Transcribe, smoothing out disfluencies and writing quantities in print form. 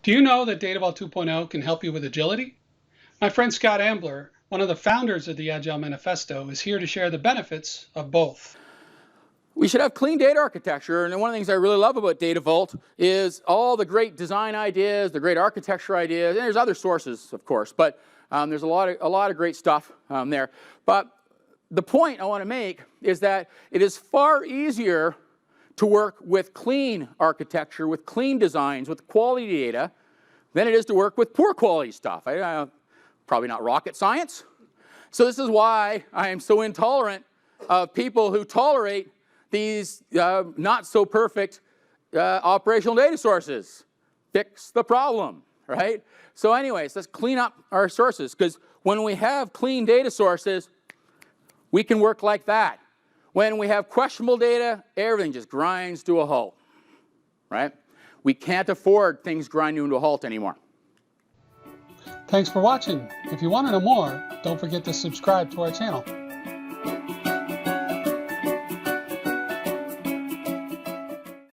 Do you know that Data Vault 2.0 can help you with agility? My friend Scott Ambler, one of the founders of the Agile Manifesto, is here to share the benefits of both. We should have clean data architecture, and one of the things I really love about Data Vault is all the great design ideas, the great architecture ideas, and there's other sources, of course, but there's a lot of great stuff there. But the point I want to make is that it is far easier to work with clean architecture, with clean designs, with quality data, than it is to work with poor quality stuff. Probably not rocket science. So this is why I am so intolerant of people who tolerate these not so perfect operational data sources. Fix the problem, right? So anyways, let's clean up our sources, because when we have clean data sources, we can work like that. When we have questionable data, everything just grinds to a halt, right? We can't afford things grinding to a halt anymore. Thanks for watching. If you want to know more, don't forget to subscribe to our channel.